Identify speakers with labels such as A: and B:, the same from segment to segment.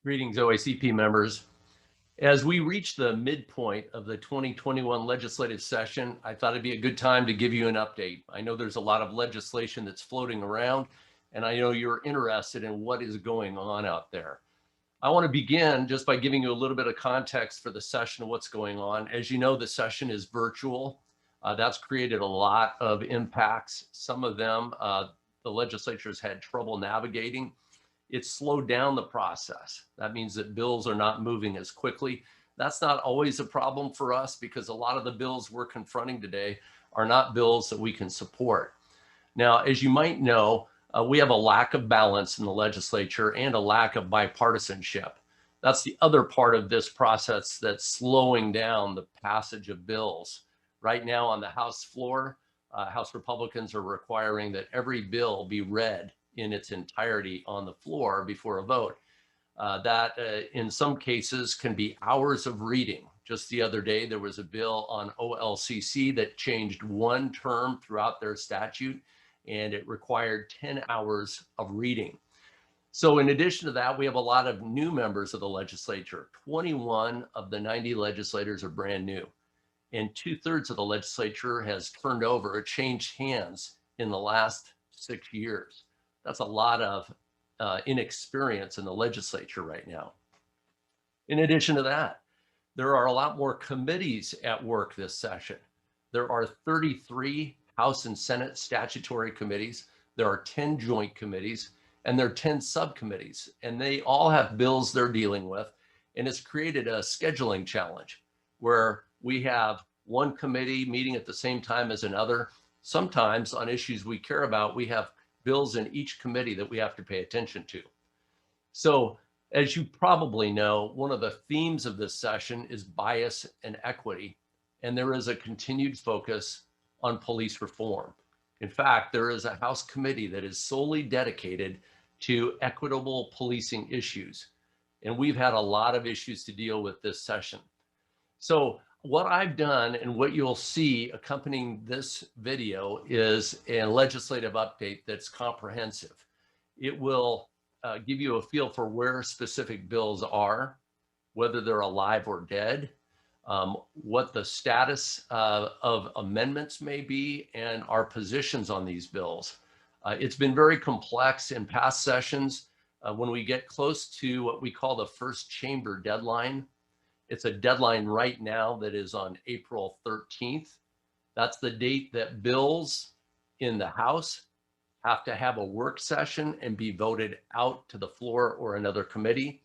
A: Greetings, OACP members. As we reach the midpoint of the 2021 legislative session, I thought it'd be a good time to give you an update. I know there's a lot of legislation that's floating around, and I know you're interested in what is going on out there. I want to begin just by giving you a little bit of context for the session, what's going on. As you know, the session is virtual. That's created a lot of impacts. Some of them the legislature's had trouble navigating. It's slowed down the process. That means that bills are not moving as quickly. That's not always a problem for us because a lot of the bills we're confronting today are not bills that we can support. Now, as you might know, we have a lack of balance in the legislature and a lack of bipartisanship. That's the other part of this process that's slowing down the passage of bills. Right now on the House floor, House Republicans are requiring that every bill be read in its entirety on the floor before a vote. That in some cases can be hours of reading. Just the other day, there was a bill on OLCC that changed one term throughout their statute, and it required 10 hours of reading. So in addition to that, we have a lot of new members of the legislature. 21 of the 90 legislators are brand new, and 2/3 of the legislature has turned over or changed hands in the last 6 years. That's a lot of inexperience in the legislature right now. In addition to that, there are a lot more committees at work this session. There are 33 House and Senate statutory committees. There are 10 joint committees, and there are 10 subcommittees, and they all have bills they're dealing with. And it's created a scheduling challenge where we have one committee meeting at the same time as another. Sometimes on issues we care about, we have bills in each committee that we have to pay attention to. So as you probably know, one of the themes of this session is bias and equity, and there is a continued focus on police reform. In fact, there is a House committee that is solely dedicated to equitable policing issues, and we've had a lot of issues to deal with this session. So what I've done and what you'll see accompanying this video is a legislative update that's comprehensive. It will give you a feel for where specific bills are, whether they're alive or dead, what the status of amendments may be, and our positions on these bills. It's been very complex in past sessions. When we get close to what we call the first chamber deadline, it's a deadline right now that is on April 13th. That's the date that bills in the House have to have a work session and be voted out to the floor or another committee.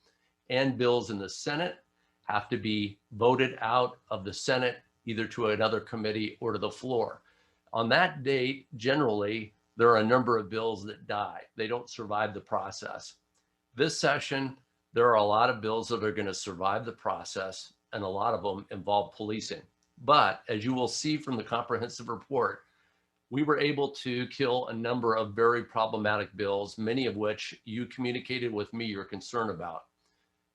A: And bills in the Senate have to be voted out of the Senate either to another committee or to the floor. On that date, generally, there are a number of bills that die. They don't survive the process. This session, there are a lot of bills that are going to survive the process, and a lot of them involve policing. But as you will see from the comprehensive report, we were able to kill a number of very problematic bills, many of which you communicated with me your concern about.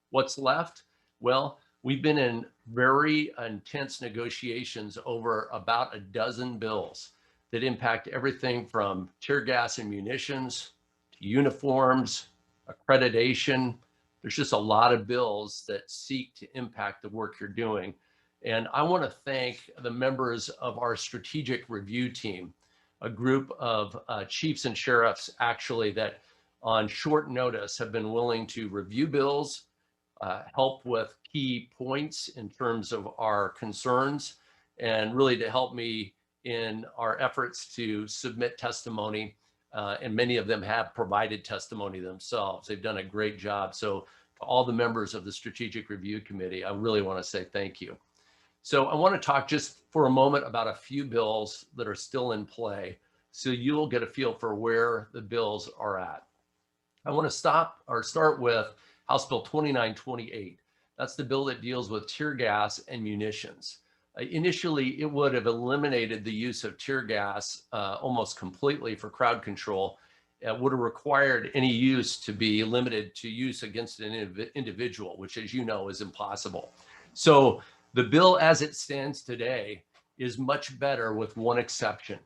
A: What's left? Well, we've been in very intense negotiations over about a dozen bills that impact everything from tear gas and munitions to uniforms, accreditation. There's just a lot of bills that seek to impact the work you're doing. And I want to thank the members of our strategic review team, a group of chiefs and sheriffs actually that on short notice have been willing to review bills, help with key points in terms of our concerns, and really to help me in our efforts to submit testimony. And many of them have provided testimony themselves. They've done a great job. So to all the members of the Strategic Review Committee, I really want to say thank you. So I want to talk just for a moment about a few bills that are still in play, so you'll get a feel for where the bills are at. I want to start with House Bill 2928. That's the bill that deals with tear gas and munitions. Initially, it would have eliminated the use of tear gas almost completely for crowd control. It would have required any use to be limited to use against an individual, which, as you know, is impossible. So the bill as it stands today is much better with one exception.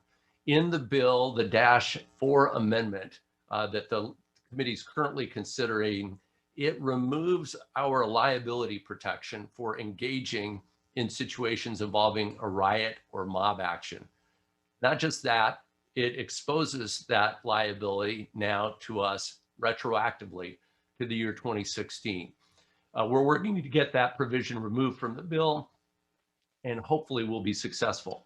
A: In the bill, the Dash 4 amendment that the committee is currently considering it removes our liability protection for engaging in situations involving a riot or mob action. Not just that, it exposes that liability now to us retroactively to the year 2016. We're working to get that provision removed from the bill, and hopefully we'll be successful.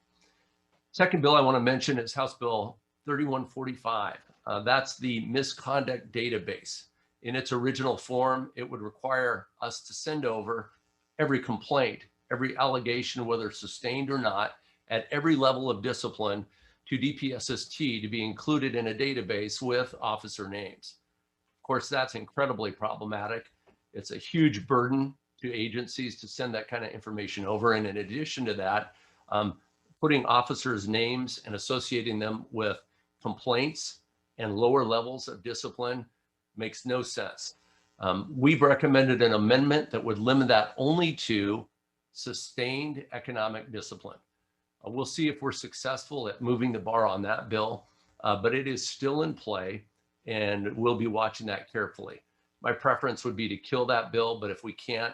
A: Second bill I want to mention is House Bill 3145. That's the misconduct database. In its original form, it would require us to send over every complaint, every allegation, whether sustained or not, at every level of discipline to DPSST to be included in a database with officer names. Of course, that's incredibly problematic. It's a huge burden to agencies to send that kind of information over. And in addition to that, putting officers' names and associating them with complaints and lower levels of discipline makes no sense. We've recommended an amendment that would limit that only to sustained economic discipline. We'll see if we're successful at moving the bar on that bill, but it is still in play, and we'll be watching that carefully. My preference would be to kill that bill, but if we can't,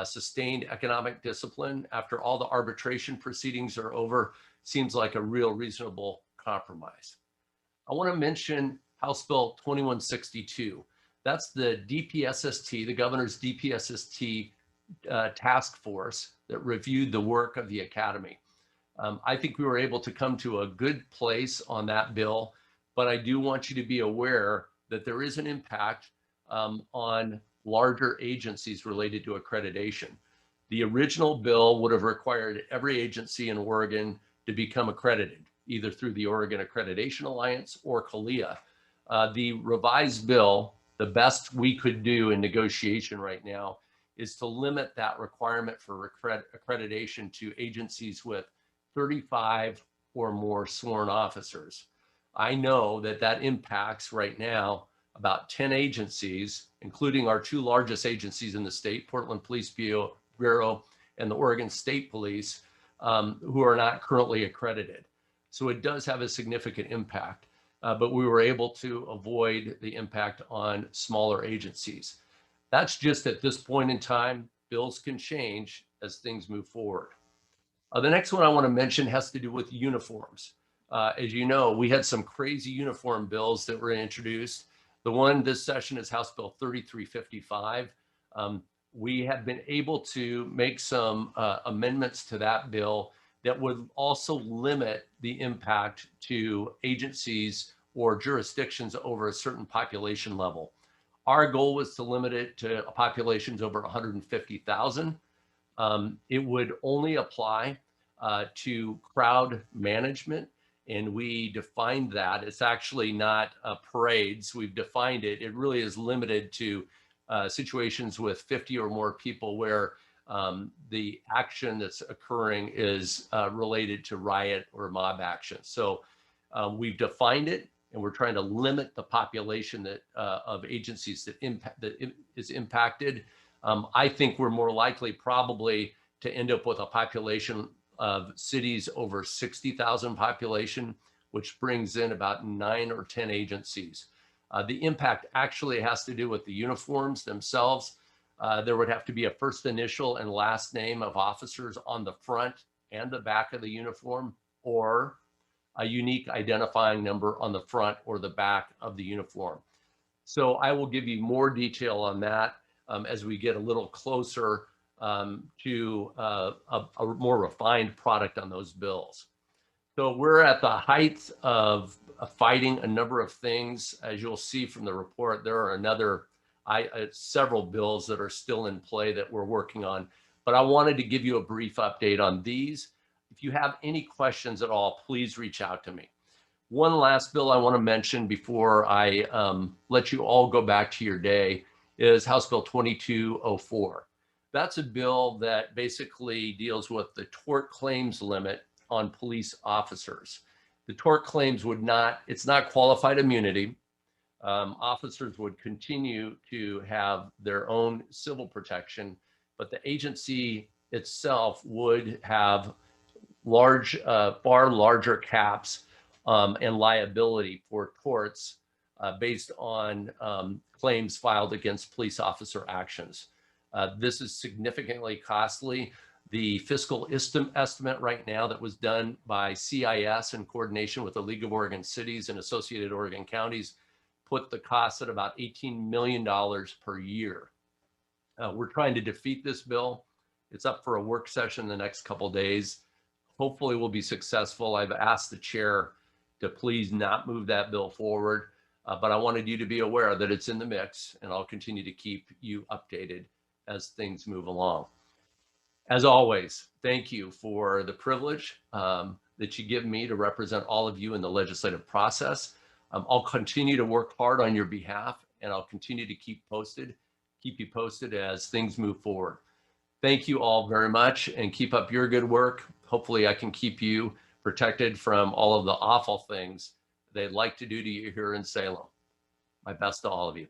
A: sustained economic discipline after all the arbitration proceedings are over seems like a real reasonable compromise. I want to mention House Bill 2162. That's the DPSST, the governor's DPSST task force that reviewed the work of the academy. I think we were able to come to a good place on that bill, but I do want you to be aware that there is an impact on larger agencies related to accreditation. The original bill would have required every agency in Oregon to become accredited, either through the Oregon Accreditation Alliance or CALEA. The revised bill, the best we could do in negotiation right now, is to limit that requirement for accreditation to agencies with 35 or more sworn officers. I know that that impacts right now about 10 agencies, including our two largest agencies in the state, Portland Police Bureau and the Oregon State Police, who are not currently accredited. So it does have a significant impact, but we were able to avoid the impact on smaller agencies. That's just at this point in time. Bills can change as things move forward. The next one I want to mention has to do with uniforms. As you know, we had some crazy uniform bills that were introduced. The one this session is House Bill 3355. We have been able to make some amendments to that bill that would also limit the impact to agencies or jurisdictions over a certain population level. Our goal was to limit it to populations over 150,000. It would only apply to crowd management, and we defined that. It's actually not parades. We've defined it. It really is limited to situations with 50 or more people where the action that's occurring is related to riot or mob action. So we've defined it, and we're trying to limit the population that of agencies that is impacted. I think we're more likely probably to end up with a population of cities over 60,000 population, which brings in about 9 or 10 agencies. The impact actually has to do with the uniforms themselves. There would have to be a first initial and last name of officers on the front and the back of the uniform, or a unique identifying number on the front or the back of the uniform. So I will give you more detail on that as we get a little closer to a more refined product on those bills. So we're at the height of fighting a number of things. As you'll see from the report, there are several bills that are still in play that we're working on, but I wanted to give you a brief update on these. If you have any questions at all, please reach out to me. One last bill I want to mention before I let you all go back to your day is House Bill 2204. That's a bill that basically deals with the tort claims limit on police officers. The tort claims it's not qualified immunity. Officers would continue to have their own civil protection, but the agency itself would have far larger caps and liability for torts based on claims filed against police officer actions. This is significantly costly. The fiscal estimate right now that was done by CIS in coordination with the League of Oregon Cities and Associated Oregon Counties put the cost at about $18 million per year. We're trying to defeat this bill. It's up for a work session the next couple of days. Hopefully we'll be successful. I've asked the chair to please not move that bill forward, but I wanted you to be aware that it's in the mix, and I'll continue to keep you updated as things move along. As always, thank you for the privilege that you give me to represent all of you in the legislative process. I'll continue to work hard on your behalf, and I'll continue to keep you posted as things move forward. Thank you all very much, and keep up your good work. Hopefully I can keep you protected from all of the awful things they'd like to do to you here in Salem. My best to all of you.